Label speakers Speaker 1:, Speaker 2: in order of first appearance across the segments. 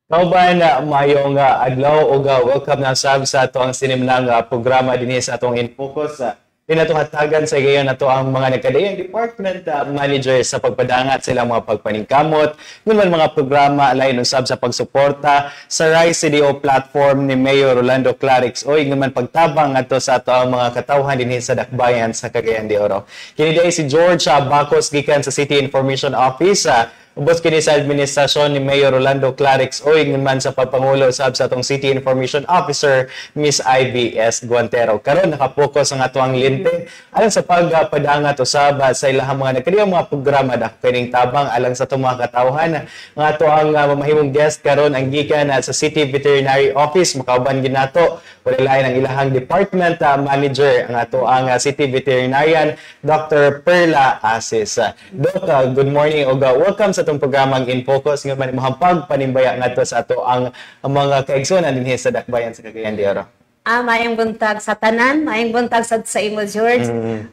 Speaker 1: Kauban mayong adlaw ug welcome na sab sa ato ang sinimlang programa dinhi sa atong InFocus. Din nato hatagan sa gayon nato ang mga nagkadayang department manager sa pagpadangat sila mga pagpaningkamot ngun mga programa lain usab sa pagsuporta sa Rise CDO platform ni Mayor Rolando Clarix o ngun pagtabang ato sa ato ang mga katawhan dinhi sa Dakbayan sa Cagayan de Oro. Kini day si George Bacos gikan sa City Information Office. Ubos kini sa administrasyon ni Mayor Rolando Clarix o man sa pagpangulo usab sa atong City Information Officer Miss Ivy S. Guantero. Karon nakapokus ang atuang linte alang sa pagpadangat usab sa ilahang mga nagkadiyang mga programa dako kining tabang alang sa atong mga katawhan. Nga ato ang mamahimong guest karon ang gikan sa City Veterinary Office. Makauban ginato wala lain ang ilahang department manager ang ato ang City Veterinarian Dr. Perla Asis. Doc, good morning ug welcome sa itong programang InFocus nga mahampag panimbaya ngadto sa ato ang mga kaigsunan dinhi sa Dakbayan sa Cagayan de Oro.
Speaker 2: Maayong buntag sa tanan, maayong buntag sa imo George.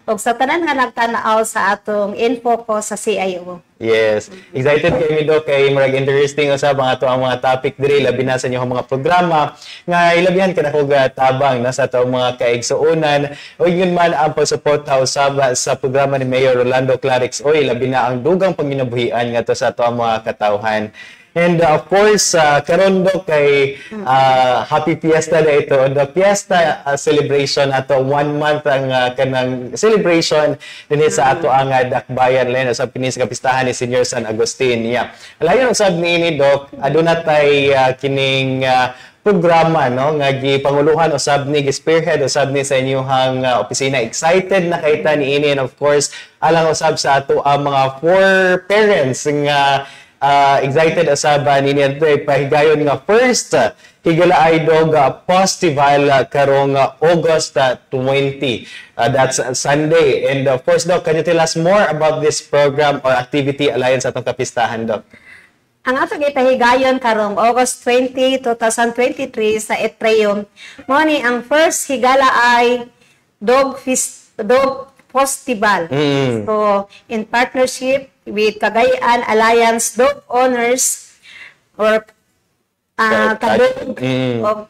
Speaker 2: Ug sa tanan nga nagtan-aw sa atong InFocus sa CIO.
Speaker 1: Yes. Excited kami do kay murag interesting usab ang ato ang mga topic diri labi na sa inyong mga programa nga ilabihan kana kog tabang na sa ato mga kaigsuonan o yun man ang pagsuporta usab sa programa ni Mayor Rolando Clarix o labi na ang dugang panginabuhian ngadto sa ato ang mga katawhan. And of course, karon do kay Happy Fiesta na ito. The Fiesta celebration ato 1 month ang kanang celebration dinhi sa ato ang Dakbayan len sa pinis kapistahan ni Senior San Agustin. Yeah. Layon usab niini Doc, aduna tay kining programa no nga gipanguluhan usab ni spearhead usab ni sa inyong opisina. Excited na kayta niini and of course alang usab sa ato ang mga for parents nga excited asaba ninyo pahigayon nga first higala ay dog festival karong August 20. That's Sunday. And of course, Doc, can you tell us more about this program or activity alliance atong kapistahan, Doc?
Speaker 2: Ang atong ipahigayon karong August 20, 2023 sa Etrium, mo ni ang first higala ay dog festival. So, in partnership with Cagayan Alliance Dog Owners or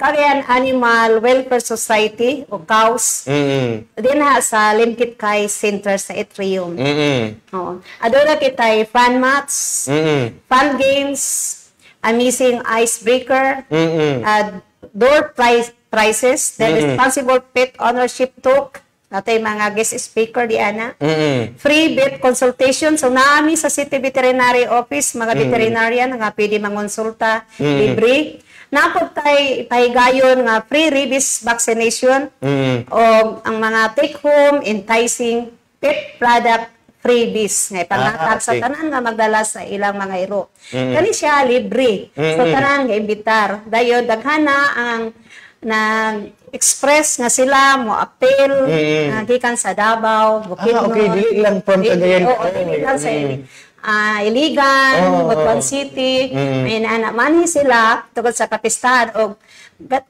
Speaker 2: Cagayan Animal Welfare Society o CAWS din sa Limkit Kay Center sa Etrium. Aduna kitay fun mats, fun games, amazing icebreaker, door prizes, then responsible pet ownership talk, natay mga guest speaker di ana. Free vet consultation. So naami sa City Veterinary Office mga veterinarian nga pwede mangonsulta libre. Napod tay pahigayon nga free rabies vaccination o ang mga take home enticing pet product freebies nga ipangatag sa tanan nga magdala sa ilang mga iro. Kani siya libre. So tanan nga imbitar. Dayon daghana ang nag-express nga sila mo appeal gikan sa Davao, Bukidnon.
Speaker 1: Okay, dili lang from Cagayan.
Speaker 2: Dili lang sa Iligan, Butuan City. May naanamani sila tungkol sa kapistahan o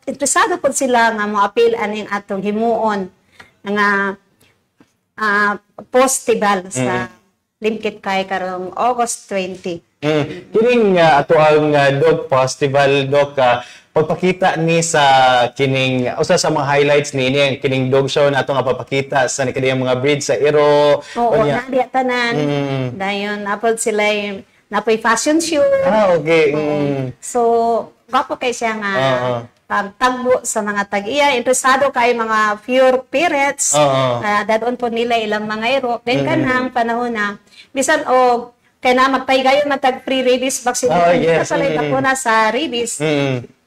Speaker 2: interesado po sila nga mo appeal aning atong himuon nga festival sa Limkit Kay karong August 20.
Speaker 1: Kining ato ang dog festival, Doc, pagpakita ni sa kining usa sa mga highlights ni ang kining dog show nato nga papakita sa nikadiyang mga breed sa iro.
Speaker 2: Oo, nadiya tanan. Dayon napod sila napoy fashion show.
Speaker 1: Okay.
Speaker 2: So, gapo kay siya nga pagtagbo sa mga tag-iya. Interesado kay mga pure parents. Dadon po nila ilang mga iro. Then kanang panahon na bisan og kaya na magpahigayon matag free rabies vaccination. Kasalay na po na sa rabies.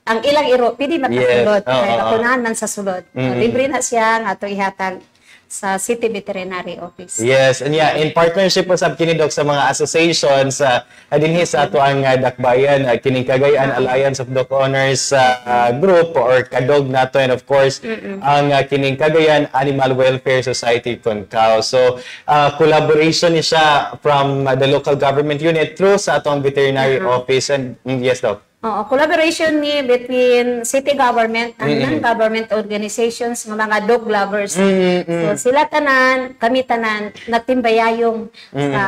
Speaker 2: Ang ilang iro, pwede makasulod. Kaya nakunahan man sa sulod. Libre na siya nga ito ihatag sa City Veterinary Office.
Speaker 1: Yes, and yeah, in partnership po sa kinidok sa mga associations dinhi sa ato ang Dakbayan, kining Cagayan Alliance of Dog Owners group or kadog nato, and of course ang kining Cagayan Animal Welfare Society Concao. So collaboration ni siya from the local government unit through sa atong veterinary office. And yes, Doc.
Speaker 2: Collaboration ni between city government and non-government organizations, mga dog lovers. So sila tanan, kami tanan, nagtimbayayong sa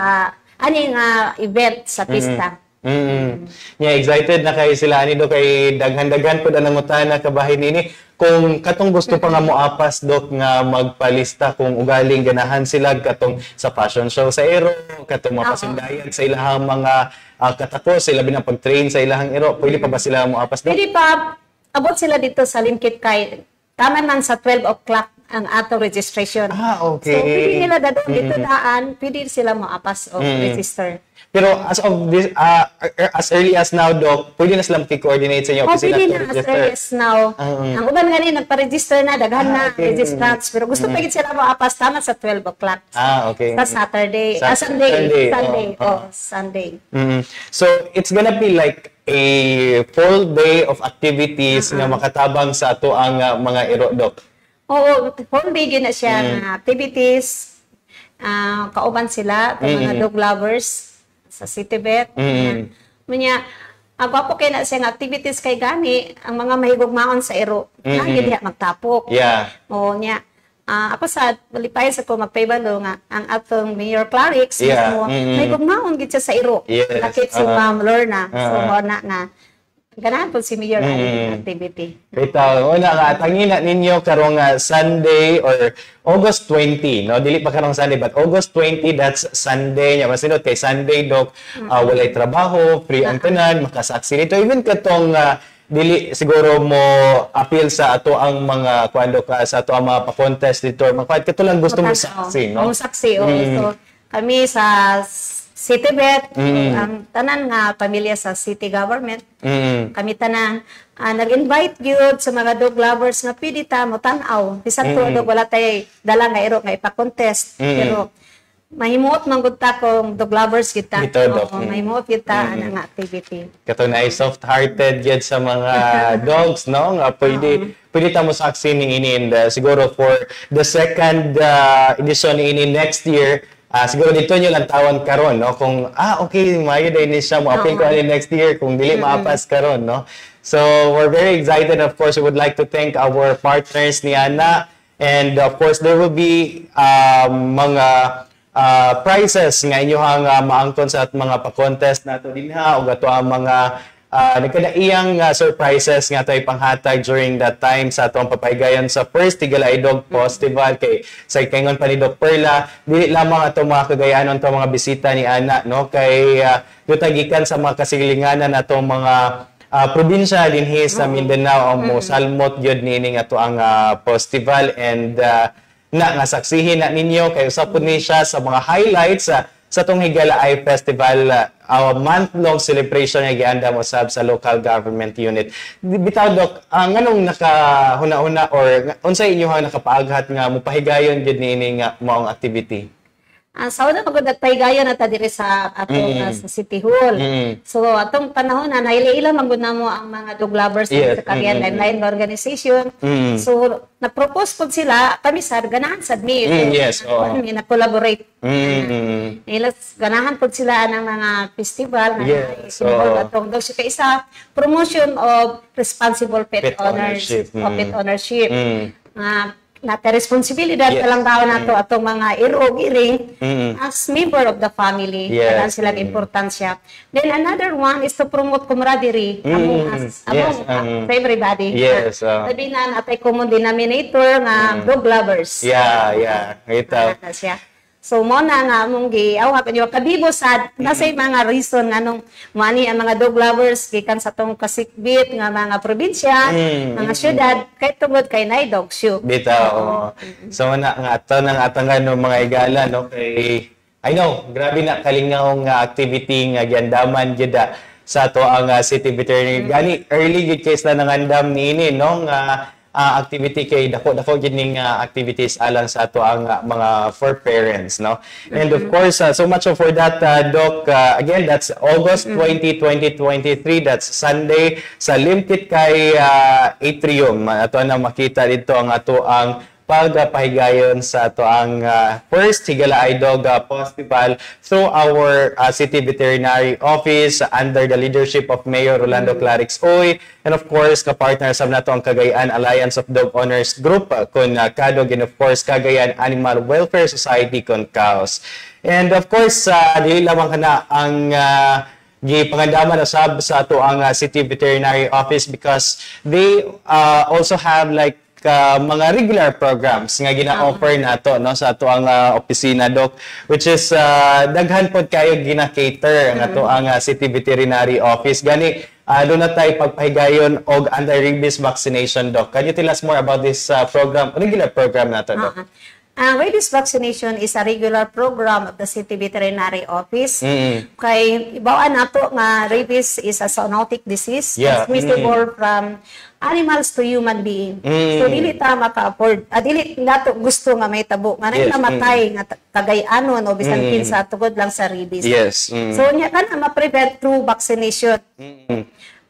Speaker 2: aning event sa pista.
Speaker 1: Yeah, excited na kay sila ani do kay daghan-daghan pud ang utana kabahin nini kung katong gusto pa nga moapas dok nga magpalista kung ugaling ganahan sila katong sa fashion show sa Ero, katong mapasindayan sa ilahang mga katakos, sila binang pag-train sa ilahang Ero, pwede pa ba sila moapas dok?
Speaker 2: Pwede pa, abot sila dito sa Limkit kay tama man sa 12 o'clock ang ato registration.
Speaker 1: Okay.
Speaker 2: So, pwede nila dadong dito daan, pwede sila moapas o register.
Speaker 1: Pero as of this, as early as now, Doc, pwede na sila makikoordinate sa inyo.
Speaker 2: Pwede na as early as now. Ang uban nga rin, nagpa-register na, daghan na registrants. Pero gusto pa sila moapas tama sa 12 o'clock.
Speaker 1: Okay.
Speaker 2: Sa Saturday. Sunday.
Speaker 1: So, it's gonna be like a full day of activities na makatabang sa ato ang mga Ero, Doc.
Speaker 2: Oo, full day yun na siya nga activities. Kauban sila, mga dog lovers sa Citybet. Manya, gwapo kay na siyang activities kay gani, ang mga mahigugmaon sa Ero, lagi diha magtapok.
Speaker 1: Yeah.
Speaker 2: Oo niya. Ako sa malipay sa ko magpaybalo nga ang atong Mayor Clarix mismo, mahigugmaon gid siya sa Ero.
Speaker 1: Yes.
Speaker 2: Lakit si Ma'am Lorna. So mo na nga ganahan po si Mayor ang activity.
Speaker 1: Bitaw, una nga tangina ninyo karong Sunday or August 20, no? Dili pa karong Sunday but August 20 that's Sunday nya. Masinot kay Sunday Doc, walay trabaho, free ang tanan, makasaksi nito even katong dili siguro mo appeal sa ato ang mga kuando ka sa ato ang mga pa-contest dito. Magpahit ka to lang gusto mo saksi, no?
Speaker 2: Saksi, so kami sa Citybet, ang tanan nga pamilya sa city government, kami tanan nag-invite gyud sa mga dog lovers nga pwede ta mo tan-aw. Bisan to dog wala tay dala nga Ero nga ipa-contest, pero mahimuot man gud ta kung dog lovers kita. Mahimuot kita ang activity.
Speaker 1: Kato na ay soft-hearted yun sa mga dogs, no? Nga pwede ta mo saksi ni ini and siguro for the second edition ni ini next year. Siguro dito nyo lang tawan karon, no? Kung, okay, mayo din siya, mo-appeal ko next year, kung dili maapas karon, no? So, we're very excited. Of course, we would like to thank our partners ni Ana. And of course, there will be mga prizes nga inyohang maangton sa mga pa-contest nato din ha, o gato ang mga nagkadaiyang surprises nga tayo panghatag during that time sa atong papaygayon sa first Tigalay Dog Festival kay sa kaingon pa ni Doc Perla, dili lamang atong mga kagayanon atong mga bisita ni Ana, no? Kay dutagikan sa mga kasilinganan atong mga probinsya dinhi sa Mindanao ang mosalmot gyud niini ato ang festival and nga saksihin na ninyo kay usap pud ni siya sa mga highlights sa tong Higalaay Festival, month-long celebration nga gianda mo sa local government unit. Bitaw Doc, nganong nakahuna-una or unsay inyohang nakapaaghat nga mopahigayon gid niini nga maong activity?
Speaker 2: Sa una pagod nagpahigayon na ta diri sa atong sa City Hall. So atong panahon na naila-ila magud namo ang mga dog lovers sa Cagayan Line Organization. So na-propose pud sila kami sa ganahan sad mi. Kami na-collaborate. Ganahan pud sila ng mga festival na atong dog kay isa promotion of responsible pet ownership. Nata responsibilidad talang tao nato atong mga iro-giring as member of the family. Kailan silang importansya. Then another one is to promote camaraderie among us, among everybody. Sabi na natay common denominator nga dog lovers. So mo na nga among giawha kanyo kabibo sad nasay mga reason nganong mani ang mga dog lovers gikan sa tong kasikbit nga mga probinsya, mga syudad kay tungod kay nay dog show.
Speaker 1: Bitaw. So na nga ato nang atangan no mga igala no kay I know grabe na kalingaw nga activity nga giandaman gyud sa ato ang city veterinary. Gani early gid case na nangandam niini no nga activity kay dako gid ning activities alang sa ato ang mga for parents, no? And of course so much for that Doc, again that's August 20, 2023, that's Sunday sa Limkit kay Atrium. Ato na makita dito ang ato ang pagpahigayon sa ato ang first Higalaay Dog Festival through our City Veterinary Office under the leadership of Mayor Rolando Clarix Oy, and of course kapartner sa nato ang Cagayan Alliance of Dog Owners Group kun Kadog, and of course Cagayan Animal Welfare Society kun CAOS. And of course dili lamang kana ang gipangandama na sab sa ato ang City Veterinary Office because they also have like mga regular programs nga gina-offer nato no sa ato ang opisina, Doc, which is daghan pod kayo gina-cater ang ato ang City Veterinary Office gani doon na tayo pagpahigayon og anti-rabies vaccination, Doc. Can you tell us more about this program, regular program nato, Doc?
Speaker 2: Rabies vaccination is a regular program of the City Veterinary Office. Kay ibawaan nato nga rabies is a zoonotic disease transmissible from animals to human being. So dili ta maka-afford, dili nato gusto nga may tabo nga namatay nga tagay-anon o bisan kinsa tugod lang sa rabies. So nya kana ma-prevent through vaccination.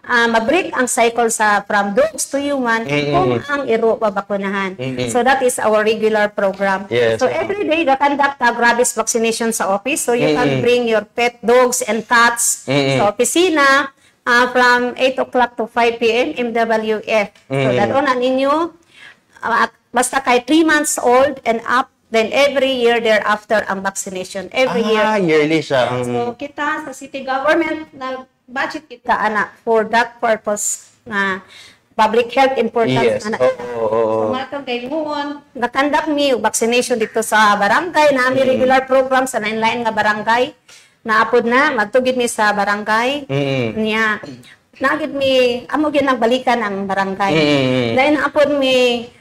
Speaker 2: Ma-break ang cycle from dogs to human kung ang iro babakunahan. So that is our regular program. So every day, we conduct a rabies vaccination sa office. So you can bring your pet dogs and cats sa opisina from 8 o'clock to 5 p.m. MWF. So that on ninyo, basta kay 3 months old and up, then every year thereafter ang vaccination. Every year.
Speaker 1: Yearly siya.
Speaker 2: So kita sa city government na budget kita ana for that purpose na public health importance ana. So matong kay muon nakandak mi vaccination dito sa barangay na mi regular program sa lain-lain nga barangay naapod na magtugid mi sa barangay niya nagid mi amo gyud nagbalikan ang barangay dahil naapod mi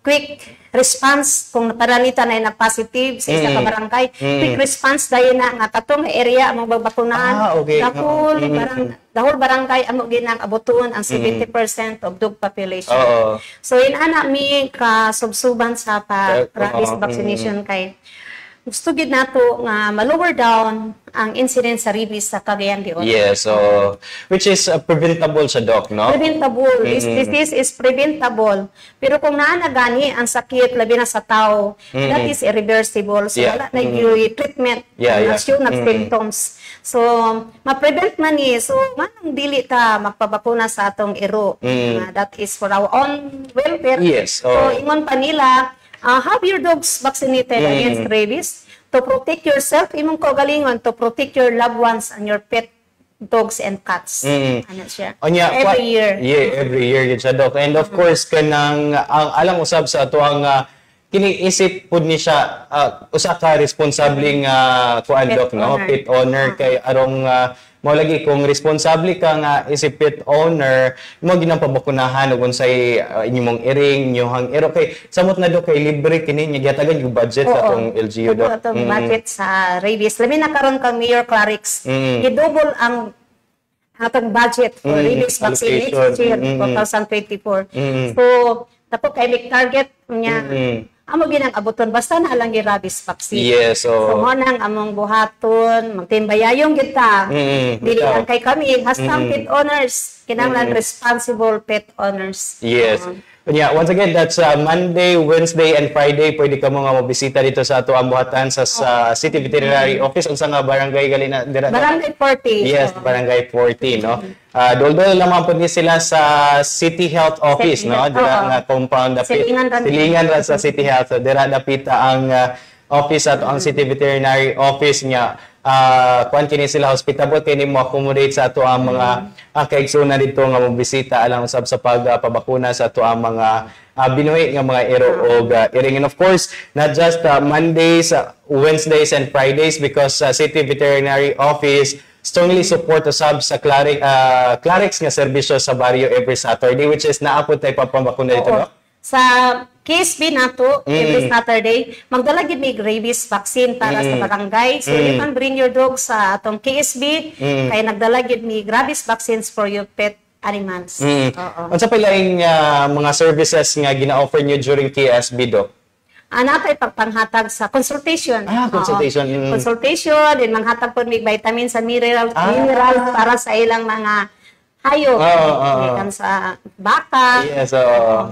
Speaker 2: quick response kung naparalita na positive sa isa ka barangay. Quick response dahil na nga katong area among babakunahan. The whole barangay amo ginang abuton ang 70% of dog population. So inana mi ka subsuban sa rabies vaccination kay gusto gid nato nga ma-lower down ang incidence sa rabies sa Cagayan de Oro.
Speaker 1: Yes, so which is preventable sa, Doc, no?
Speaker 2: Preventable. This disease is preventable. Pero kung naanagani ang sakit labi na sa tao, that is irreversible. So wala na yung treatment symptoms. So ma-prevent man ni. So manang dili ta magpabakuna sa atong iro. That is for our own welfare. So ingon pa nila, have your dogs vaccinated against rabies to protect yourself, imong kaugalingon to protect your loved ones and your pet dogs and cats. Ano siya? Every year.
Speaker 1: Every year yun siya, Doc. And of course, kanang alang usab sa ato ang kiniisip pud ni siya usa ka responsabling kuan, Doc, no? Pet owner kay arong mao lagi kung responsable ka nga isip pet owner mo ginang pabakunahan ug unsay inyong iring inyong ero kay samot na, Doc, kay libre kini nya gihatagan yung budget sa atong LGU, Doc.
Speaker 2: Atong budget sa rabies labi na karon kang Mayor Clarix gidouble ang atong budget for rabies vaccine next year 2024. So tapo kay may target niya amo ginang abuton basta na lang yung rabies vaccine. So mo nang among buhaton magtimbayayong kita. Dili lang kay kami hashtag pet owners kinahanglan responsible pet owners. Once again, that's Monday, Wednesday, and Friday. Pwede ka mo nga mabisita dito sa ato ang buhatan sa City Veterinary Office. Unsa nga barangay gali na? Barangay 40.
Speaker 1: Yes, Barangay 40, no? Dol-dol naman po sila sa City Health Office, no? Dira nga compound silingan ra sa City Health. So, dira dapita ang office at ang City Veterinary Office niya. Kuan kini sila hospitable kini mo accommodate sa ato ang mga kaigsunan dito nga mobisita alang usab sa pagpabakuna sa ato ang mga binuhi nga mga ero og iring. And of course, not just Mondays, Wednesdays, and Fridays because City Veterinary Office strongly support usab sa Clarix nga serbisyo sa baryo every Saturday, which is naapod tay papabakuna dito, no?
Speaker 2: Sa KSB nato every Saturday magdala gid mig rabies vaccine para sa barangay. So you can bring your dog sa atong KSB kay nagdala gid mig rabies vaccines for your pet animals.
Speaker 1: Unsa pa laing mga services nga gina-offer niyo during KSB, Doc?
Speaker 2: Natay pagpanghatag sa consultation.
Speaker 1: Consultation.
Speaker 2: Consultation, din manghatag pod mig vitamins and minerals para sa ilang mga hayop. Kan sa baka.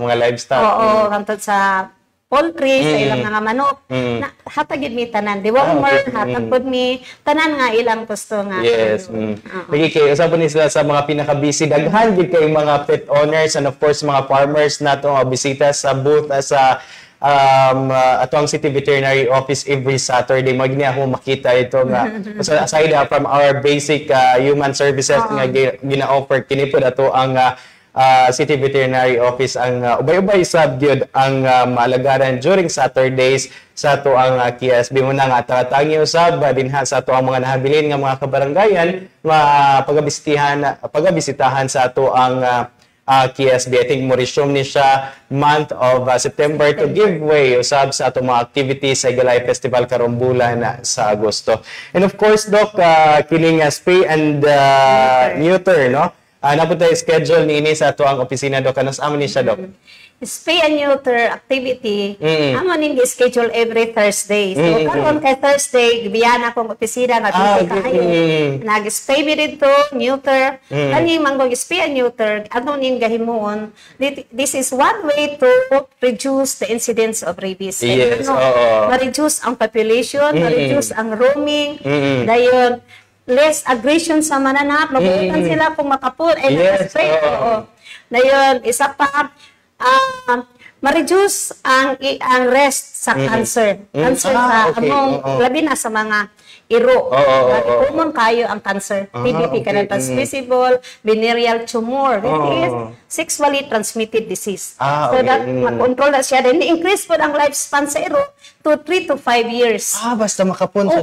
Speaker 1: Mga livestock.
Speaker 2: Kantod sa poultry, sa ilang mga manok. Hatagid mi tanan. Dewormer, hatag pod mi tanan nga ilang gusto nga.
Speaker 1: Kay usab ni sila sa mga pinaka-busy daghan gid kay mga pet owners and of course mga farmers nato nga bisita sa booth sa ato ang City Veterinary Office every Saturday. Magni ako makita ito nga. So aside from our basic human services nga gina-offer, kini po ato ang City Veterinary Office ang ubay-ubay sab gyud ang maalagaran during Saturdays sa ato ang KSB. Muna nga tatangi usab dinha sa ato ang mga nahabilin nga mga kabaranggayan pagabisitahan sa ato ang KSB. I think mo resume ni siya month of September to give way usab sa ato mga activities sa Igalay Festival karong bulan sa Agosto. And of course, Doc, kining spay and neuter, no? Napunta yung schedule ni ini sa ato ang opisina, Doc. Anos amo ni siya, Doc?
Speaker 2: Spay and neuter activity, amo ning schedule every Thursday. So, karon kay Thursday, gibiyan akong opisina nga kayo. Nag-spay mi dito, neuter. Kani manggong spay and neuter, ano ning gahimuon? This is one way to reduce the incidence of rabies.
Speaker 1: Yes,
Speaker 2: ma-reduce ang population, ma-reduce ang roaming, dayon less aggression sa mananap, mabutan sila kung makapul ay nakaspray. Dayon isa pa, ma-reduce ang rest sa cancer. Cancer sa among labi na sa mga iro. Common kayo ang cancer. TBT, cancer transmissible, venereal tumor. This is sexually transmitted disease. So that ma-control na siya. Then increase po ang lifespan sa iro to 3 to 5 years.
Speaker 1: Basta makapun sa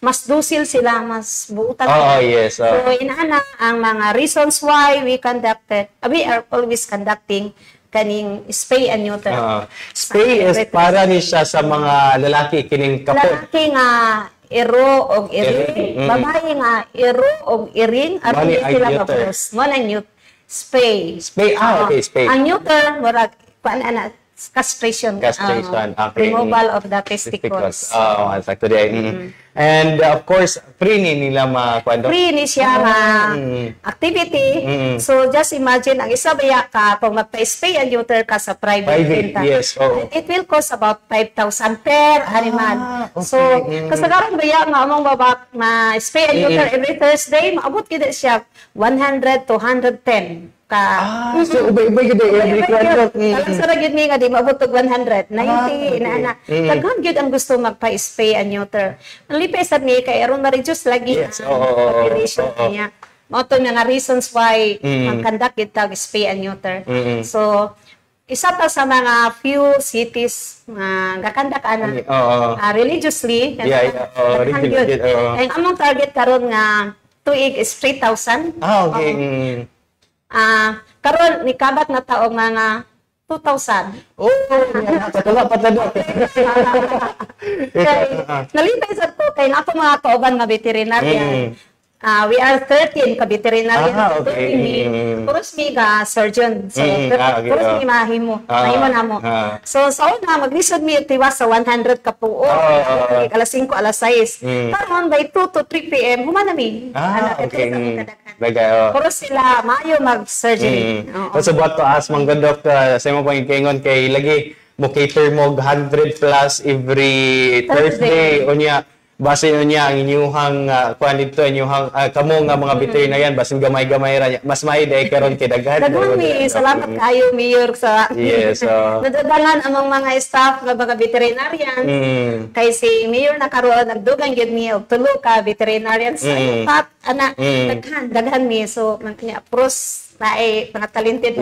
Speaker 2: mas docile sila, mas buutan.
Speaker 1: Yes.
Speaker 2: So, inaana ang mga reasons why we are always conducting kaning spay and neuter.
Speaker 1: Spay is para ni siya sa mga lalaki kining kapon.
Speaker 2: Lalaki nga iro og iring, babae nga iro og iring, at hindi sila kapos. Wala neuter. Spay.
Speaker 1: Spay, okay, spay.
Speaker 2: Ang neuter, murag, castration. Removal of the testicles.
Speaker 1: Sakto di. And of course, free ni nila makuando.
Speaker 2: Free ni siya activity. So just imagine, ang isa baya ka, kung magpa-spay and neuter ka sa private center,
Speaker 1: yes,
Speaker 2: it will cost about 5,000 per animal. So, kasagaran baya nga among babak na spay and neuter every Thursday, maabot kita siya 100 to 110.
Speaker 1: So ubay-ubay gid every quarter.
Speaker 2: Sa gid mi nga di maabot og 100, 90 inaana. Daghan gyud ang gusto magpa-spay and neuter. Ang lipay sad ni kay aron ma-reduce lagi ang population niya. Mao to nga reasons why mag-conduct gid tag spay and neuter. So isa ta sa mga few cities nga gakandak ana religiously. Religiously. Ang among target karon nga tuig is 3,000.
Speaker 1: Okay.
Speaker 2: Karon ni kabat na taong mga 2,000.
Speaker 1: Katula pa tado.
Speaker 2: Nalipay sa to kay nato mga kauban nga veterinarian. We are 13 ka veterinarian. Puros mi ka surgeon. So, puros mi mahimo. Mahimo na mo. So, sa una, maglisod mi tiwas sa 100 ka puo. Alas 5, alas 6. Karon by 2 to 3 p.m. humana mi. Puros sila maayo mag-surgery.
Speaker 1: So, buhat to as mga Doc, sa mo pang ikingon kay lagi mo cater mo 100 plus every Thursday. Unya, base niya ang inyuhang kuan dito inyuhang kamo nga mga veterinarian basin gamay-gamay ra mas may day karon kay daghan.
Speaker 2: Salamat kayo mayor sa nadadangan among mga staff nga mga veterinarian. Kay si mayor nakaroon nagdugang gyud mi og tulo ka veterinarian sa pat ana daghan mi so man kanya pros naay mga talented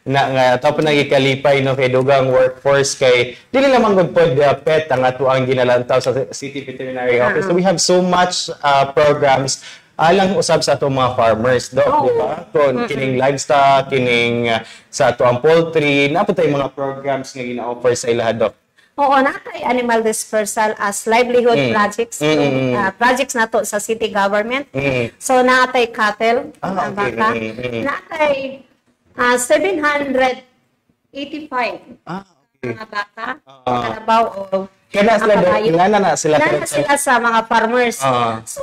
Speaker 1: nga tapos nagikalipay no kay dugang workforce kay dili lamang gud pod pet ang ato ang ginalantaw sa City Veterinary Office. So we have so much programs alang usab sa ato mga farmers di ba? Kung kining livestock, kining sa ato ang poultry, naputay mga programs nga gina-offer sa ilaha, Doc.
Speaker 2: Oo, natay animal dispersal as livelihood projects. Projects nato sa city government. So natay cattle, baka. Natay 785 mga baka, kalabaw o
Speaker 1: na sila
Speaker 2: sa mga farmers. So,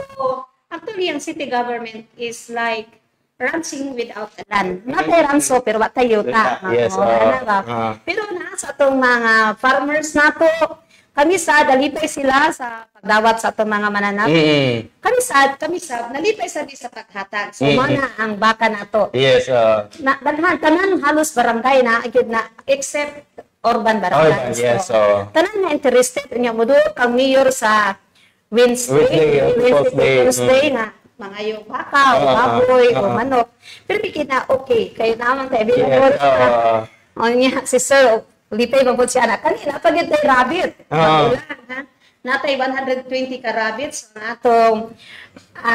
Speaker 2: actually, ang city government is like ranching without a land. Natay ranso, pero wata yuta.
Speaker 1: Yes.
Speaker 2: Pero na sa itong mga farmers nato, kami sad nalipay sila sa pagdawat sa atong mga mananap. Kami sad nalipay sa di sa paghatag. So mana ang baka nato.
Speaker 1: Yes.
Speaker 2: Na daghan tanan halos barangay na agad na except urban barangay.
Speaker 1: Yes.
Speaker 2: Tanan nga interested unya mo do kang mayor sa Wednesday na mga yung baka o baboy o manok. Pero na okay kayo naman tayo binabot. O niya si sir lipay mabot siya na kanina pag yung tayo rabbit. Natay 120 ka rabbits na atong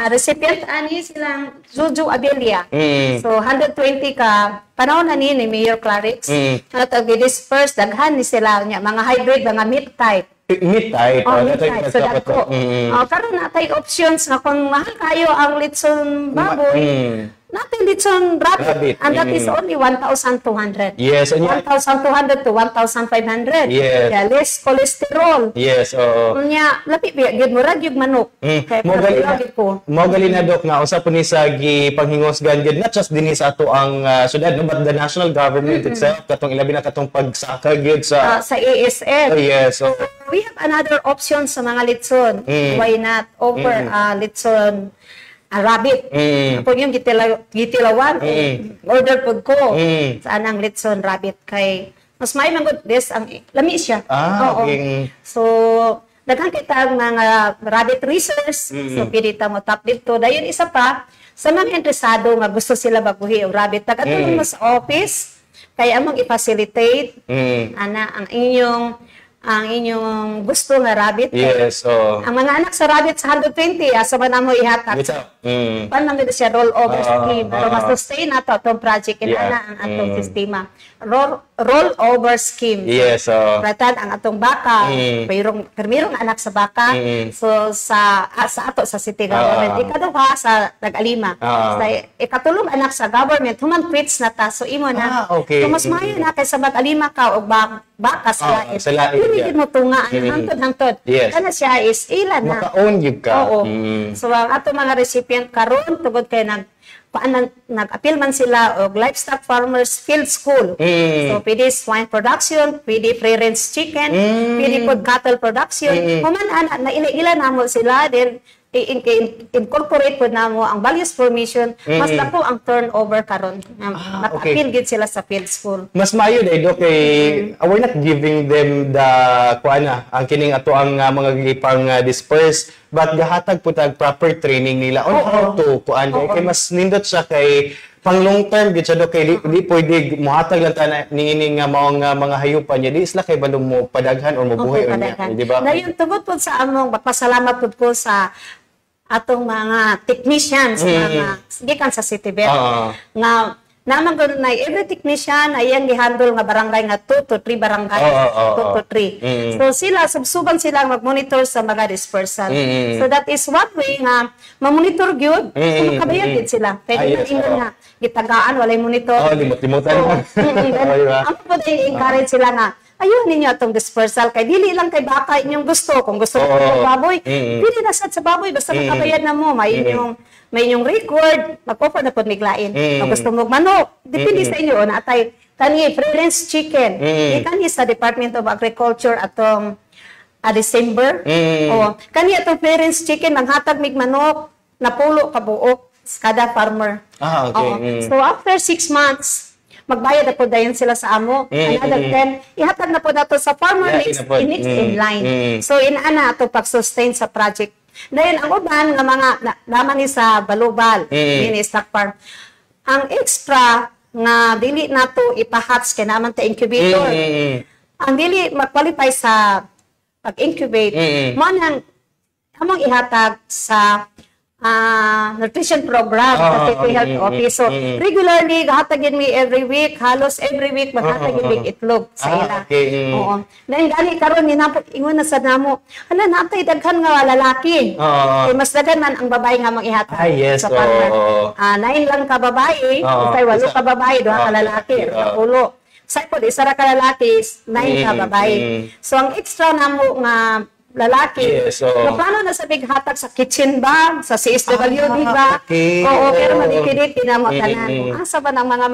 Speaker 2: recipient ani silang Juju Abelia. So 120 ka panahon na ni Mayor Clarix. Natag disperse daghan ni sila niya mga hybrid mga meat type.
Speaker 1: Meat type.
Speaker 2: Meat type. So dako. Karon natay options na kung mahal kayo ang litson baboy. Natin litson rabbit. And that is only 1,200.
Speaker 1: Yes.
Speaker 2: 1,200 to 1,500.
Speaker 1: Yes.
Speaker 2: Yeah, less cholesterol.
Speaker 1: Yes, oo.
Speaker 2: Nya lapi biya gid mo ra gyud manok.
Speaker 1: Mo gali na dok nga usa po ni sa gipanghingosgan gid not just dinhi sa ato ang syudad no but the national government itself katong ilabi na katong pagsaka gid sa
Speaker 2: ASF.
Speaker 1: Yes. So
Speaker 2: we have another option sa mga litson. Why not over litson rabbit. Kung yung gitilawan, order po ko sa anang litson rabbit kay mas may mangod this ang lami siya.
Speaker 1: Okay.
Speaker 2: So daghan kita ang mga rabbit research. So pinita mo top dito. Dayon isa pa sa mga interesado nga gusto sila baguhi og rabbit tagatulong mo sa office kay among i-facilitate ana ang inyong gusto nga rabbit.
Speaker 1: Yes.
Speaker 2: Ang mga anak sa rabbit sa 120 asa man mo ihatag. Paano naman siya roll over scheme pero mas sustain nato atong project inana ang atong sistema. Roll over scheme.
Speaker 1: Yes.
Speaker 2: Ratan ang atong baka, pirmirong anak sa baka. So sa ato sa city government ikaduha sa nag-alima. Sa ikatulong anak sa government human quits na ta so imo na.
Speaker 1: Okay.
Speaker 2: So mas maayo na kaysa mag-alima ka og baka sa lain. Hindi mo tunga hangtod.
Speaker 1: Yes.
Speaker 2: Kana siya is ilan na.
Speaker 1: Maka-own yun ka.
Speaker 2: Oo. So ang ato mga recipient karon tugod kay nag-appeal man sila og livestock farmers field school. So pwede swine production, pwede free-range chicken, pwede pod cattle production. Human ana na ila na mo sila then incorporate po na mo ang values formation mas dako ang turnover karon naka-appeal gid sila sa field school.
Speaker 1: Mas maayo dai kay we're not giving them the ang kining ato ang mga gipang disperse but gahatag po tag proper training nila on how to kay mas nindot siya kay pang long term gid siya kay di pwede mohatag lang ta niining nga maong mga hayupan niya di isla kay bandong mo padaghan or mabuhay unya di ba?
Speaker 2: Dayon tugod po sa among pasalamat po ko sa atong mga technicians mga gikan sa City Vet nga naman gud na every technician ay ang gihandle nga barangay nga 2 to 3 barangay 2 to 3 so sila subsuban sila mag-monitor sa mga dispersal so that is one way nga ma-monitor gyud so makabayad gid sila kay ingon nga gitagaan walay monitor
Speaker 1: limot-limotan
Speaker 2: ang pud encourage sila nga ayun ninyo atong dispersal kay dili lang kay baka inyong gusto kung gusto mo baboy dili na sad sa baboy basta makabayad na mo may inyong record mag-offer na pod miglain kung gusto mo manok depende sa inyo na atay kani free-range chicken kani sa Department of Agriculture atong December kani atong free-range chicken manghatag mig manok na pulo ka buok kada farmer so after 6 months magbayad na po dayon sila sa amo. Another 10, ihatag na po nato sa farmer next in line. So, inaana ato pag-sustain sa project. Dayon, ang uban nga mga naman ni sa Balubal, mini stock farm. Ang extra nga dili nato ipahatch kay naman ta incubator. Ang dili mag-qualify sa pag-incubate, mo nang among ihatag sa nutrition program sa City Health Office. So, regularly, hatagin mi every week, halos every week, maghatagin mi itlog sa ila. Oo. Dahil gani karon ni napot ingon na sa namo, hala natay daghan nga lalaki. Mas daghan man ang babae nga mag-ihatag sa farmer. 9 lang ka babae, usay 8 ka babae, 2 ka lalaki, ulo. Say po, isa ra ka lalaki, 9 ka babae. So, ang extra namo nga lalaki. Paano na sa bighatag sa kitchen ba? Sa CSWD ba? Oo, pero malikidit, pinamo tanan. Asa ba ng mga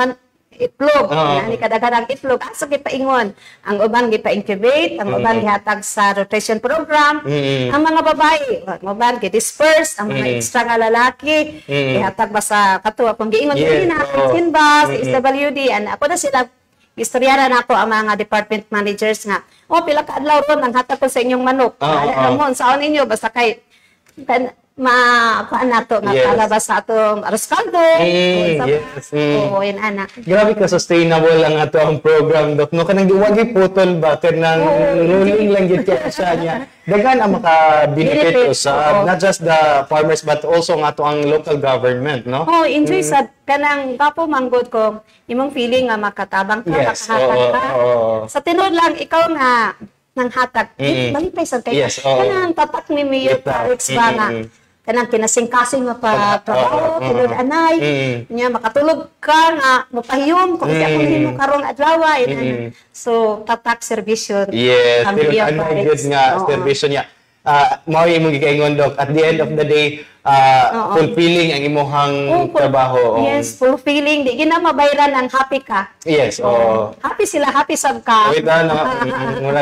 Speaker 2: itlog. Nani kadaghanang itlog. Asa gipaingon? Ang uban gipa-incubate, ang uban gihatag sa rotation program. Ang mga babae, ang uban gi-disperse, ang mga extra nga lalaki, gihatag ba sa katuwa kung giingon na Sinba, sa SWD, ako na sila istoryaran ako ang mga department managers nga, pila ka adlaw ron ang hatag ko sa inyong manok. Ramon, saan ninyo basta kay kuan nato nga palabas sa atong arroz caldo. Oo, yun ana.
Speaker 1: Grabe ka sustainable ang ato ang program, Dok. No kanang giwagi putol ba kanang rolling lang gid ka siya niya. Daghan ang maka-benefit usab, not just the farmers but also ang ato ang local government, no?
Speaker 2: Enjoy sa kanang kapo manggod ko imong feeling nga makatabang ka, makahatag ka. Sa tinud lang ikaw nga nang hatag. Malipay sa kay kanang tatak ni Mayor Parex ba nga kanang kinasing-kasing nga pa trabaho, tulod anay, nya makatulog ka nga mapahiyom kung siya kung himo karong adlaw so tatak serbisyo.
Speaker 1: Yes, pero anay good nga serbisyo niya. Mao imong gikaingon, Dok, at the end of the day fulfilling ang imuhang trabaho.
Speaker 2: Yes, fulfilling. Di gina mabayran ang happy ka.
Speaker 1: Yes,
Speaker 2: happy sila, happy sab ka.
Speaker 1: Wait na,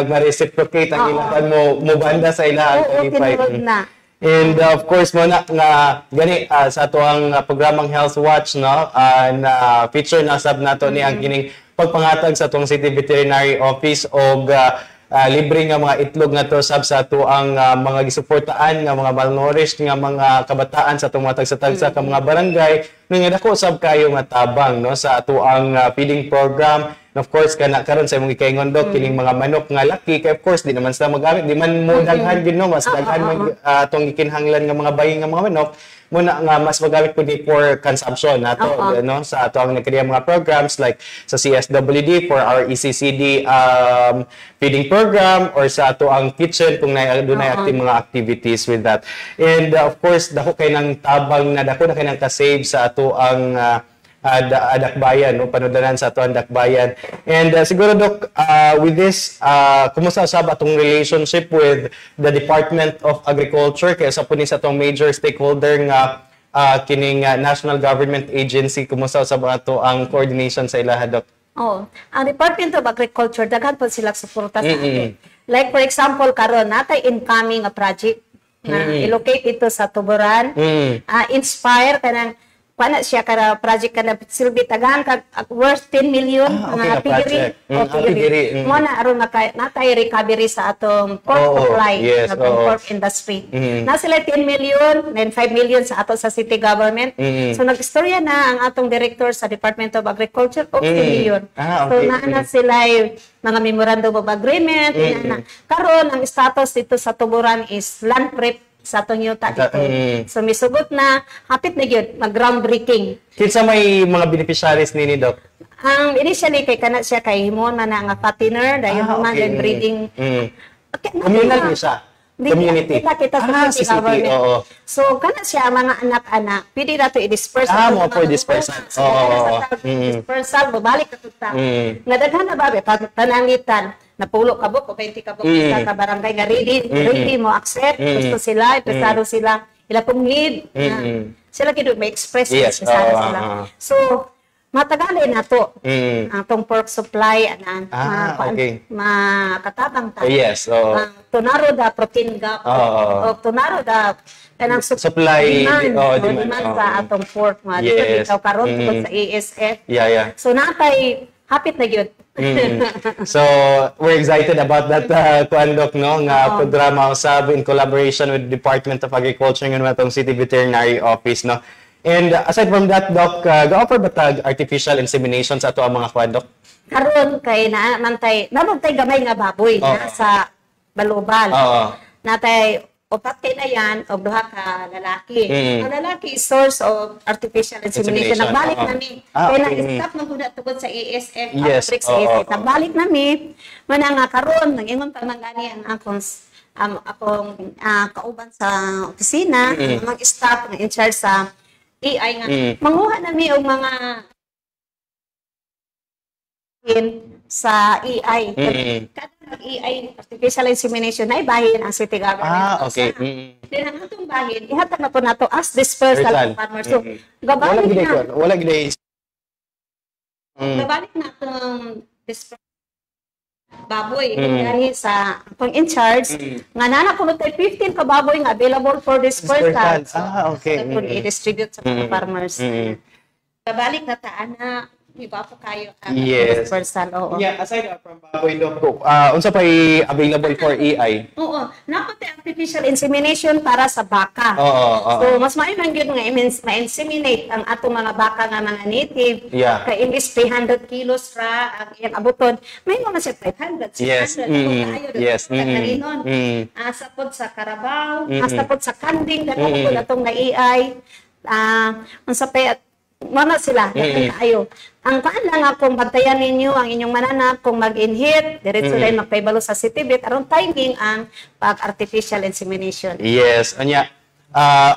Speaker 1: nag-reciprocate ang ilang mo banda sa ilang
Speaker 2: tinurod na.
Speaker 1: And of course mo na nga gani sa ato ang programang Health Watch, no, na feature na sab nato ni ang kining pagpangatag sa atong City Veterinary Office og libre nga mga itlog nga to sab sa ato ang mga gisuportaan nga mga malnourished nga mga kabataan sa atong mga tagsa-tagsa ka mga barangay nga dako sab kayo nga tabang, no, sa ato ang feeding program. And of course kana karon sa imong gikaingon, Dok, kining mga manok nga laki kay of course di naman sila magamit, di man mo daghan gid, no, mas daghan atong gikinahanglan nga mga bayi nga mga manok muna nga mas magamit pud for consumption nato, no, sa ato ang nagkariya mga programs like sa CSWD for our ECCD feeding program or sa ato ang kitchen kung dunay active mga activities with that. And of course dako kay nang tabang na dako na kay nang ka-save sa ato ang dakbayan, no, panudanan sa ato ang dakbayan. And siguro, Dok, with this, kumusta sab atong relationship with the Department of Agriculture kaya sa punis atong major stakeholder nga kining national government agency, kumusta sab ato ang coordination sa ilaha, Dok?
Speaker 2: Ang Department of Agriculture daghan po sila suporta sa atin. Like for example karon natay incoming a project na ilocate ito sa Tuburan, inspire kanang pana siya kada project kada silbi tagaan kag worth 10 million nga pigiri. Mo na aron natay recovery sa atong pork supply sa pork industry. Na sila 10 million, then 5 million sa ato sa city government. So nagistorya na ang atong director sa Department of Agriculture of 10 million. So naana sila mga memorandum of agreement. Karon ang status dito sa Tuburan is land prep sa atong yuta dito. So misugot na hapit na gyud mag groundbreaking.
Speaker 1: Kinsa may mga beneficiaries nini, Dok?
Speaker 2: Ang initially kay kana siya kay himon man nga fattener dayon man then breeding.
Speaker 1: Communal ni siya. Community.
Speaker 2: Kita sa city government. So kana siya mga anak-anak pwede na to i-disperse.
Speaker 1: Mo for dispersal.
Speaker 2: Dispersal babalik ka tuta. Nga daghan na babe panangitan napulo ka buko 20 ka buko sa barangay nga ready mo accept gusto sila ipesaro sila ila pong need sila gid may express sila. So matagalay na to atong pork supply anan makatabang ta. Tunaro da protein gap o tunaro da kanang supply demand sa atong pork nga dito karon tungod sa ASF. So natay hapit na gyud.
Speaker 1: So we're excited about that Dok, no, nga programa usab in collaboration with Department of Agriculture ng atong City Veterinary Office, no. And aside from that, Doc, ga-offer ba tag artificial insemination sa ato ang mga Dok?
Speaker 2: Karon kay na mantay gamay nga baboy na sa balubal. Natay upat kay na yan og duha ka lalaki. Ang lalaki is source of artificial insemination. Nagbalik nami. Kaya na-stop man gud tungod sa ASF, Trix ASF. Nagbalik nami. Mana nga karon nag-ingon pa man gani ang akong kauban sa opisina, mga staff nga in charge sa AI nga. Manguha nami og mga sa AI. Kada AI artificial insemination na ibahin ang city government. Then ang atong bahin ihatag na po nato as dispersal farmers. So gabalik na.
Speaker 1: Wala gid
Speaker 2: Nabalik na itong baboy. Gani sa akong in charge, nga nana ko tayo 15 ka baboy nga available for dispersal. So,
Speaker 1: okay.
Speaker 2: kung i-distribute sa mga farmers. Nabalik na taana, iba po kayo ang dispersal. Oo.
Speaker 1: Yeah, aside from baboy, Doc, unsa pa available for EI?
Speaker 2: Oo. Napati artificial insemination para sa baka. So, mas maayong yun nga ma-inseminate ang atong mga baka nga mga native.
Speaker 1: Yeah.
Speaker 2: Kay imbis 300 kilos ra ang iyang abuton, may mga siya 500, 600.
Speaker 1: Yes.
Speaker 2: Asa pod sa Carabao, asa pod sa Kanding, po atong na-EI. Unsa pa mana sila, kayo. Ang paan lang kung bantayan ninyo ang inyong mananak, kung mag-inhit, diretso rin magpaibalo sa citibit, aron timing ang pag-artificial insemination.
Speaker 1: Yes, anya.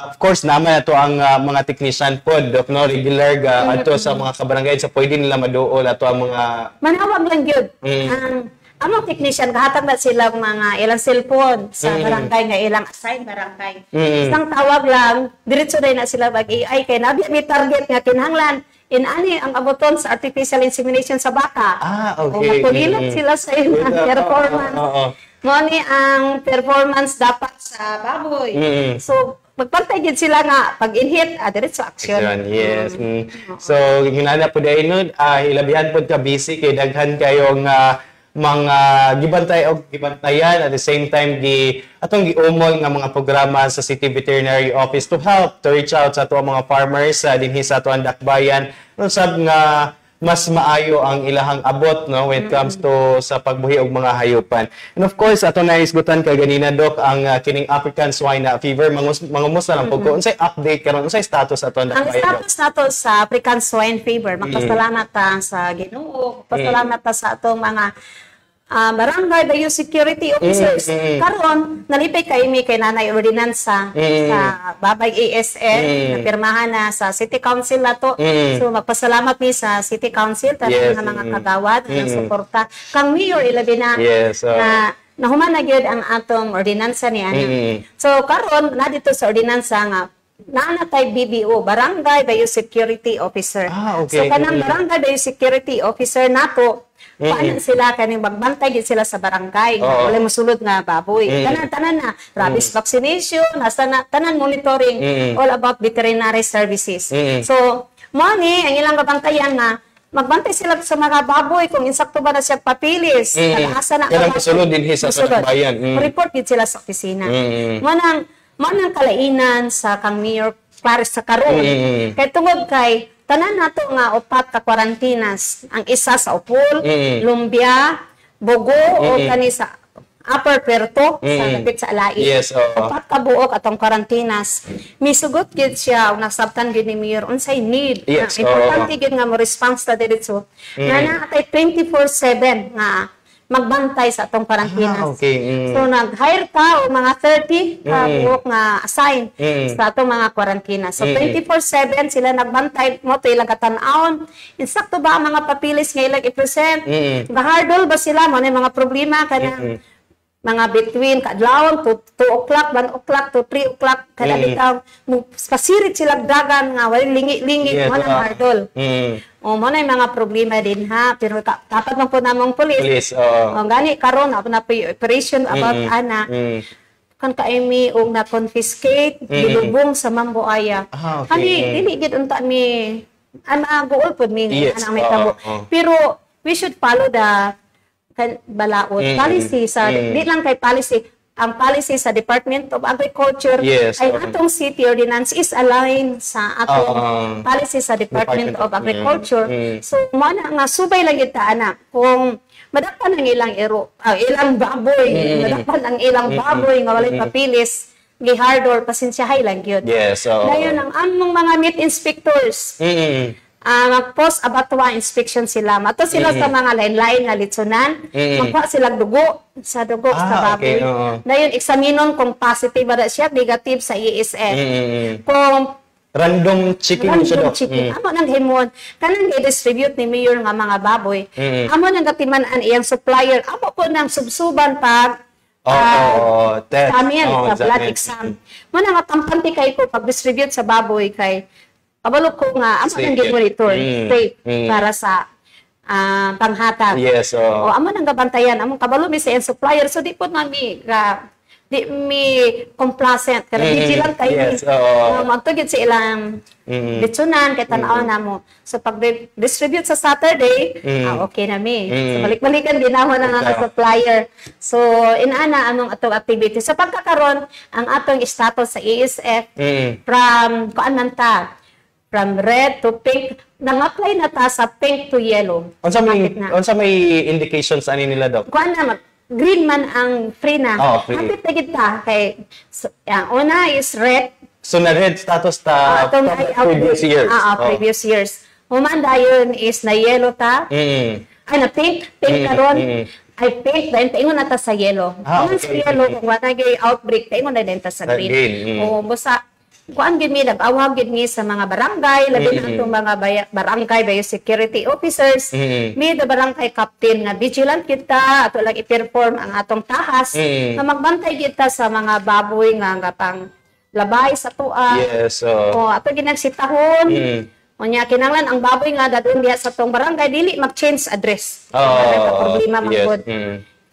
Speaker 1: Of course, naman na to ang mga technician po, Doc, no? Regular ato sa mga kabarangay, sa pwede nila maduol ato ang mga...
Speaker 2: Manawag lang yun. Ang mga technician, kahatag na sila mga ilang cellphone sa barangay nga ilang assign barangay. Isang tawag lang, diretso na sila mag-AI kay nabi may target nga kinahanglan. Inani ang abuton sa artificial insemination sa baka.
Speaker 1: Okay.
Speaker 2: O mapulilat sila sa ilang performance. Moni ang performance dapat sa baboy. So, magpantay gid sila nga pag-inhit, diretso action.
Speaker 1: Yes. So, hinana po dahil nun, hilabihan po ka busy kay daghan kayong mga gibantayan at the same time atong giumol nga mga programa sa City Veterinary Office to help to reach out sa ato mga farmers dinhi sa ato ang dakbayan sab nga mas maayo ang ilahang abot no when it comes to sa pagbuhi og mga hayupan. And of course ato na isgutan kay ganina Doc ang kining African swine fever mangumusta lang pug unsay update karon unsay status ato ang dakbayan.
Speaker 2: Ang status nato sa African swine fever magpasalamat ta sa Ginoo, pasalamat ta sa atong mga barangay biosecurity officers. Karon nalipay kay nanay ordinansa sa Babay ASN na pirmahan na sa City Council nato. So magpasalamat mi sa City Council tanang mga kagawad ng suporta kang mayor ilabi na nahuman na gyud ang atong ordinansa niya. So karon na dito sa ordinansa nga naanatay BBO, Barangay Biosecurity Officer. So kanang Barangay Biosecurity Officer nato paano sila kaning magbantay gid sila sa barangay wala mosulod nga baboy tanan na rabies vaccination hasta na tanan monitoring all about veterinary services. So mo ni ang ilang gabantayan nga magbantay sila sa mga baboy kung insakto ba na siya papilis asa na
Speaker 1: kanang mosulod dinhi sa bayan
Speaker 2: report gid sila sa opisina. Mo nang kalainan sa kang Mayor Clarice sa karon kay tungod kay tanan nato nga upat ka kwarantinas ang isa sa Upol, Lumbia, Bogo o kani sa Upper Puerto sa lapit sa Alai. Upat ka buok atong kwarantinas. Misugot gid siya ug nasabtan gid ni Mayor unsay need. Importante gid nga mo response ta diretso. Na naatay 24/7 nga magbantay sa atong kwarantinas. So nag-hire ka o mga 30 ka buok nga assign sa atong mga kwarantinas. So 24/7 sila nagbantay mo to ilang katan-aon. Insakto ba ang mga papilis nga ilang i-present? Bahardol ba sila mo na mga problema kanang mga between kadlawon to 2 o'clock, 1 o'clock to 3 o'clock kada bitaw pasirit sila dagan nga wala lingi-lingi mo na hardol. Mo na yung mga problema din ha, pero dapat man po namang police. Gani karon na operation about ana. Kan kaimi og na confiscate gilubong sa Mambuaya. Dili gid unta mi maguol pud mi anang may tabo. Pero we should follow the balaod policy sa di lang kay policy ang policy sa Department of Agriculture ay atong city ordinance is aligned sa atong policy sa Department of Agriculture. So mo na nga subay lang gyud ta ana kung madakpan ang ilang ilang baboy, madakpan ang ilang baboy nga walay papilis gihardor pasensyahay lang gyud. Dayon ang among mga meat inspectors mag-post abattoir inspection sila. Mato sila sa mga lain-lain nga litsunan. Magpa sila dugo sa baboy. Dayon examinon kung positive ba siya, negative sa ESN. Kung
Speaker 1: random checking siya do.
Speaker 2: Amo nang himon kanang i-distribute ni Mayor nga mga baboy. Amo nang gatiman-an iyang supplier. Amo po nang subsuban pag sa blood exam. Mo nang tampante kay ko pag-distribute sa baboy kay kabalo ko nga amo nang gi-monitor safe para sa panghatag.
Speaker 1: Yes,
Speaker 2: O amo nang gabantayan among kabalo mi sa end supplier, so di po nami di mi complacent kada vigilant kayo.
Speaker 1: Yes,
Speaker 2: magtugid sa ilang litsunan kay tan-aw namo. So pag distribute sa Saturday, okay na mi. So balik-balikan ginahon ang mga supplier. So inana among atong activity. Sa pagkakaron ang atong status sa ESF from kuan man ta, from red to pink, nang-apply na ta sa pink to yellow.
Speaker 1: Unsa may indications ani nila Doc?
Speaker 2: Kuan na green man ang free na.
Speaker 1: Free.
Speaker 2: Hapit na kita kay una is red.
Speaker 1: So na red status ta from previous years.
Speaker 2: Previous years. Human dayon is na yellow ta. Ay na pink karon. Ay pink dahil taingon na ta sa yellow. Kung sa yellow kung wala gay outbreak taingon na din ta sa green. O busa kuan gid mi awag gid mi sa mga barangay labi na atong mga barangay biosecurity officers mi the barangay captain nga vigilant kita ato lang i-perform ang atong tahas nga magbantay kita sa mga baboy nga pang labay sa tuwa.
Speaker 1: Yes.
Speaker 2: O ato ginagsitahon. Unya kinahanglan ang baboy nga dadun diha sa tong barangay dili mag-change address. Problema man gud.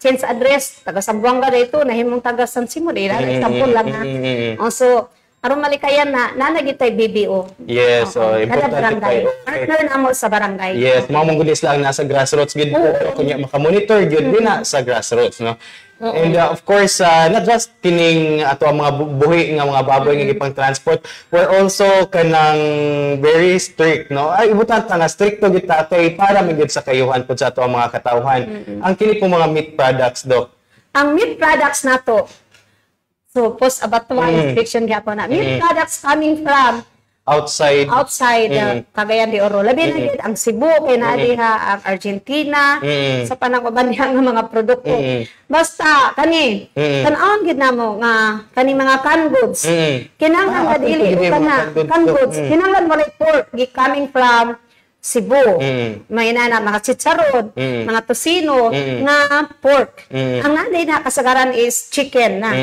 Speaker 2: Change address taga Sambuanga dito nahimong taga San Simon example lang ha. So aron malikayan na nanagitay BBO.
Speaker 1: Yes, important
Speaker 2: barangay. Partner na mo sa barangay.
Speaker 1: Yes, mga manggulis lang nasa grassroots gid kunya maka-monitor gyud din na sa grassroots, no. And of course, not just kining ato ang mga buhi nga mga baboy nga gipang transport, we're also kanang very strict, no. Ay ibutan ta nga stricto gid ta kay para migid sa kayuhan pud sa ato ang mga katawhan. Ang kini po mga meat products, Doc.
Speaker 2: Ang meat products nato so, post-abattoir inspection gyapon na. Meat products coming from outside Cagayan de Oro. Labi na gid ang Cebu, kay na diha ang Argentina, sa pananguban diha nga mga produkto. Basta kani tan-awon gid namo nga kani mga canned goods. Kinahanglan dili kana canned goods. Kinahanglan mo report coming from Cebu. May na mga chicharon, mga tosino, nga pork. Ang nanay na kasagaran is chicken na.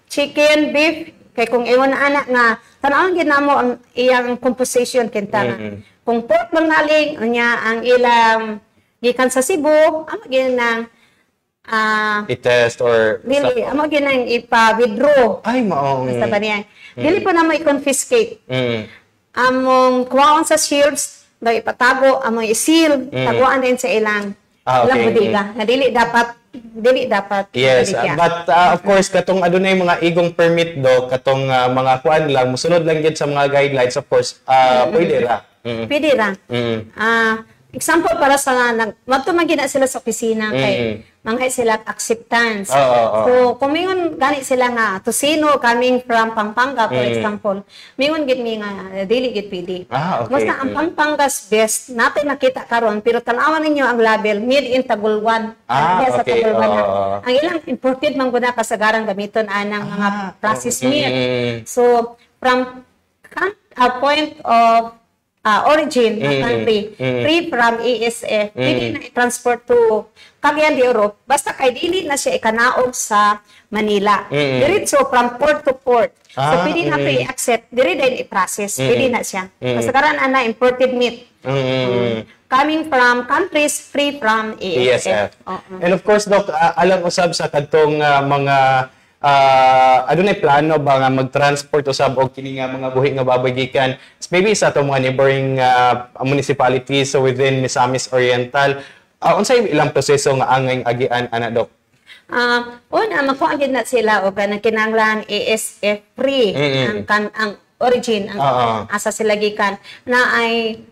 Speaker 2: Chicken, beef, kay kung iwan na anak nga, tanawang ginamo ang iyang composition kinta nga. Kung pork lang naling, ang ilang gikan sa Cebu, ang ginang
Speaker 1: i-test or
Speaker 2: dili, amo ginang ipa-withdraw.
Speaker 1: Ay, maong.
Speaker 2: Basta ba niya? Dili pa na mo i-confiscate. Among kuwaon sa shields, daw ipatago, among i-seal, taguan din sa ilang bodega. Na dili dapat
Speaker 1: yes, but of course katong adunay mga igong permit do katong mga kuan lang musunod lang gid sa mga guidelines of course pwede ra.
Speaker 2: Pwede ra. Example para sa magtumagina sila sa opisina kay mangay sila acceptance. So kung mingon gani sila nga tosino coming from Pampanga for example, mingon gid mi nga dili gid pwede. Basta ang Pampanga's best natin nakita karon pero tan-awan ninyo ang label made in Tagulwan. Sa Tagulwan. Ang ilang imported man gud na kasagaran gamiton anang mga processed meat. So from a point of origin ng country, free from ESF, pwede na i-transport to Cagayan de Oro, basta kay dili na siya ikanaog sa Manila. Diretso from port to port. So pwede na i-accept, diri din i-process, pwede na siya. Basta karan na imported meat. Coming from countries free from ESF.
Speaker 1: And of course, Doc, alam usab sa kadtong mga adunay plano ba nga mag-transport usab og kini nga mga buhi nga baboy gikan maybe sa atong mga neighboring municipalities so within Misamis Oriental unsay ilang proseso nga angay agian ana Doc?
Speaker 2: Una makuha gid na sila og kanang kinahanglan ESF free ang origin ang asa sila gikan na ay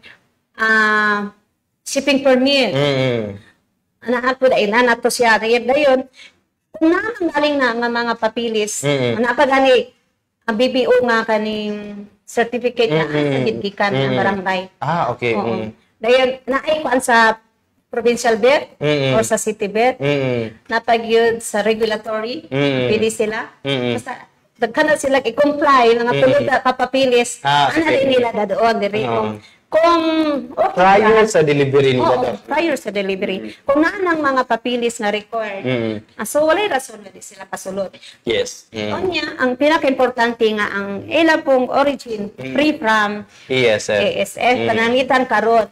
Speaker 2: shipping permit. Ana ato dai na nato siya dayon kung galing na nga mga papilis, napagani ang BBO nga kaning certificate na gigikan ang barangay.
Speaker 1: Okay.
Speaker 2: Dayon naay kuan sa provincial vet or sa city vet, napagyud sa regulatory, pwede sila. Basta daghan sila i-comply nga tulod papapilis, ana din nila dadoon diri kung
Speaker 1: prior sa delivery nila
Speaker 2: prior sa delivery kung naanang mga papilis nga required so walay rason na di sila pasulod.
Speaker 1: Yes.
Speaker 2: Onya ang pinaka-importante nga ang ilang pong origin free from ESF kanamitan karon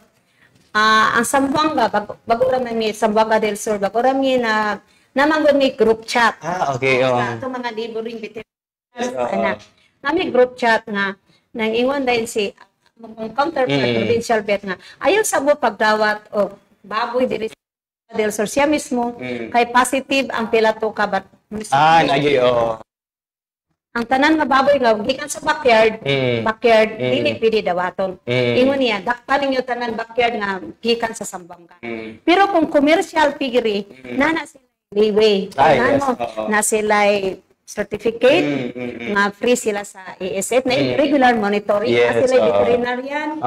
Speaker 2: Ang Zamboanga, bago rami Zamboanga del Sur, bago rami na namanggod may group chat.
Speaker 1: Okay.
Speaker 2: Sa itong mga neighboring veterinaries, may group chat nga, nang ingon dahil si mong counterpart provincial vet nga, ayaw sa mo pagdawat o baboy diri sa del Sur siya mismo, kay positive ang pilato ka bat. Ang tanan nga baboy nga gikan sa backyard, dili pwede dawaton. Ingon niya, dakpan ninyo tanan backyard nga gikan sa Zamboanga. Pero kung commercial piggery, na sila leeway. Na sila certificate, nga free sila sa ASF, na regular monitoring, na sila veterinarian,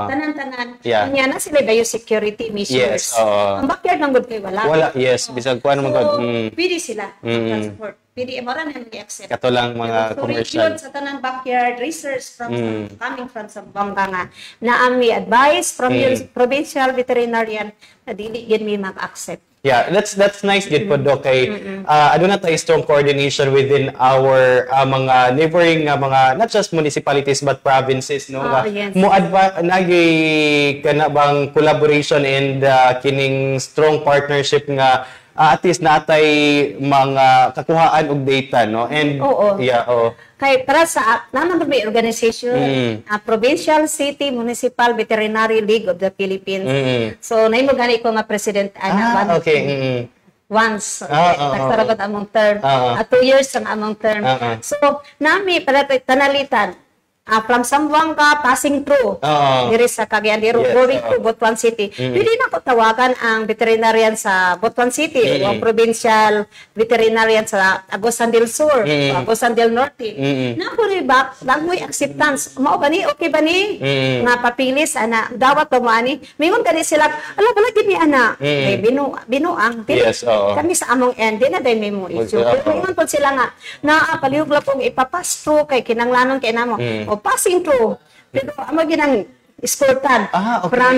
Speaker 2: tanan-tanan. Kanya na sila biosecurity measures. Ang backyard ng good kayo, wala.
Speaker 1: Bisag kuan mo god.
Speaker 2: Pwede sila transport. Pwede mo rin ang i-accept.
Speaker 1: Kato lang mga commercial.
Speaker 2: Sa tanang backyard research coming from Zamboanga nga na ang advice from your provincial veterinarian na dili yun may mag-accept.
Speaker 1: Yeah, that's nice gid po Doc kay aduna tayo strong coordination within our mga neighboring mga not just municipalities but provinces no. Mo nagi kana bang collaboration and kining strong partnership nga at least natay mga kakuhaan og data no and
Speaker 2: kay para sa naman may organization Provincial City Municipal Veterinary League of the Philippines. So naimo gani ko nga president once nagsarabat among term 2 years ang among term. So nami para tanalitan from Zamboanga passing through diri sa Cagayan de Oro going to Butuan City. Pwede na ko tawagan ang veterinarian sa Butuan City o ang provincial veterinarian sa Agusan del Sur o Agusan del Norte. Na po rin ba, langoy acceptance. Mao ba ni? Okay ba ni? Nga papilis, ana, dawat ba mo ani? Mayroon gani sila, ala, balagin ni ana. Binuang. Kami sa among end, di na dahil may mo issue. Pero mayroon po sila nga, na palihog lang pong ipapass through kay kinanglanon kay namo. Passing through. Pero amo ginang escortan from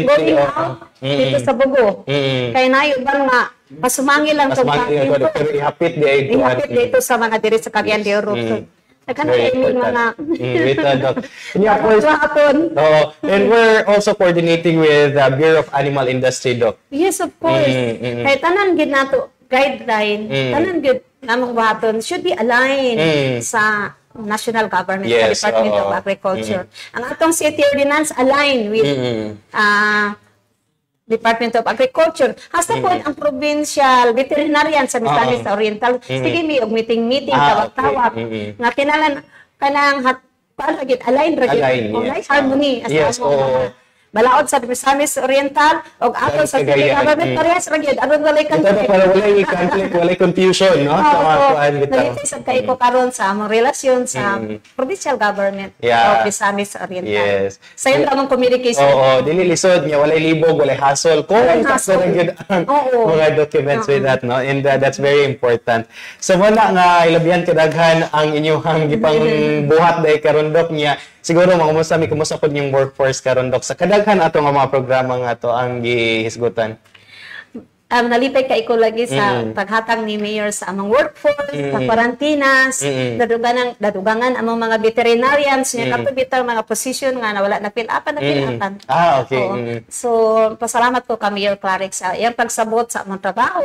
Speaker 2: going out dito sa Bugo. Kaya nayo ba nga pasumangi lang
Speaker 1: itong pero ihapit
Speaker 2: dito sa mga diri sa Cagayan de Oro.
Speaker 1: And we're also coordinating with the Bureau of Animal Industry, Doc.
Speaker 2: Yes, of course. Kaya tanan gid nato guideline, tanan gid namang baton should be aligned sa national government, sa Department of Agriculture. Ang atong city ordinance aligned with Department of Agriculture. Hasta po ang provincial veterinarian sa Misamis Oriental, sige mi og meeting tawag-tawag nga kinalan kanang palagit aligned harmony as balaod sa Misamis Oriental o ato sa city government parehas ra gyud aron walay
Speaker 1: conflict walay confusion no sa mga kuan bitaw.
Speaker 2: Nalitisod kay ko karon sa among relasyon sa provincial government of Misamis Oriental. Sa yung among communication.
Speaker 1: Dili lisod nya walay libog walay hassle ko sa gyud mga documents with that no and that's very important. So wala nga ilabihan kadaghan ang inyong gipang buhat dai karon Doc nya siguro kumusta pod yung workforce karon Doc sa kadaghan ato nga mga programa nga ato ang gihisgutan.
Speaker 2: Nalipay kay ko lagi sa paghatag ni Mayor sa among workforce, sa quarantinas, dadugangan among mga veterinarians niya kato bitaw mga position nga wala na fill upan. So pasalamat ko ka Mayor Clarix sa iyang pagsabot sa among trabaho.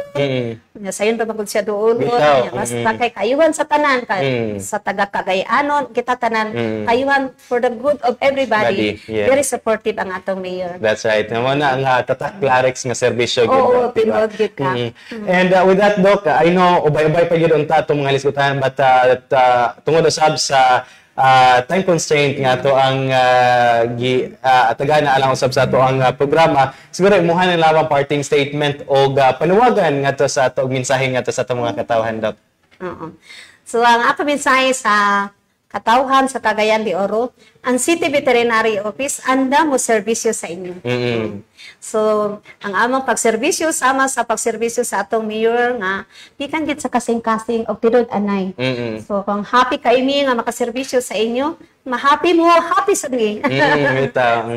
Speaker 2: Sa iyon pagod siya doon. Basta kay kayuhan sa tanan sa taga Cagayanon kita tanan kayuhan for the good of everybody. Very supportive ang atong Mayor.
Speaker 1: That's right. Namo na ang tatak Clarix nga serbisyo
Speaker 2: gid.
Speaker 1: And with that, Doc, I know ubay-ubay pa yun unta itong mga lisgutan but tungod usab sa time constraint nga to ang taga na alang usab sa to ang programa siguro imuhan na lamang parting statement o panuwagan nga to sa to mensahe nga to sa to mga katawhan Doc.
Speaker 2: So ang ato mensahe sa katawhan sa Cagayan de Oro, ang City Veterinary Office anda mo serbisyo sa inyo. So, ang among pagserbisyo sama sa pagserbisyo sa atong mayor nga gikan gid sa kasing-kasing og tidod anay. So, kung happy kaimi nga makaserbisyo sa inyo, ma-happy mo, happy sa mi.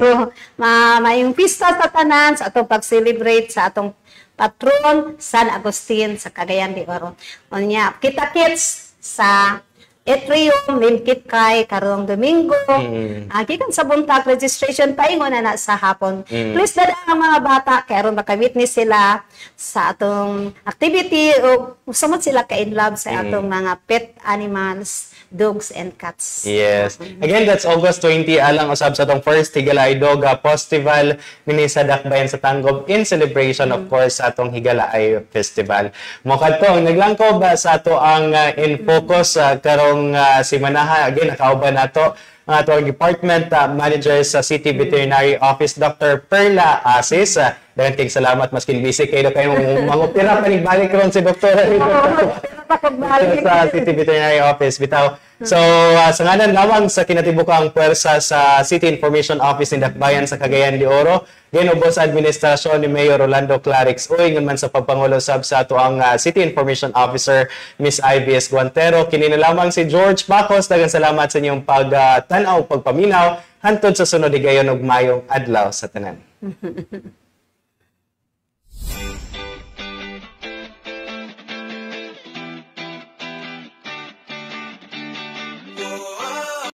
Speaker 2: So, mayong pista sa tanan sa atong pag-celebrate sa atong patron San Agustin sa Cagayan de Oro. Unya, kita-kits sa Etrium, limkit kay karong Domingo. Gikan sa buntag registration paingon na sa hapon. Please dada ang mga bata kay aron maka-witness sila sa atong activity o sumot sila ka in love sa atong mga pet animals, dogs and cats.
Speaker 1: Yes. Again, that's August 20 alang usab sa atong first Higalay Doga Festival nini sa Dakbayan sa Tanggob in celebration of course sa atong Higalay Festival. Mo kadto naglangkob sa ato ang in focus karong si Manaha again nakauban nato ang atong department manager sa City Veterinary Office Dr. Perla Asis. Daghang salamat maskin busy kayo mangupira panig-balik ron si Dr. sa City Veterinary Office bitaw. So sa ngalan lamang sa kinatibukang puwersa sa City Information Office in Dakbayan sa Cagayan de Oro, ginubos sa administrasyon ni Mayor Rolando Clarix uy man sa pagpangulo sab sa ato ang City Information Officer Miss Ivy S. Guantero. Kini na lamang si George Bacos. Daghang salamat sa inyong pagtanaw, pagpaminaw hantod sa sunod higayon og mayong adlaw sa tanan.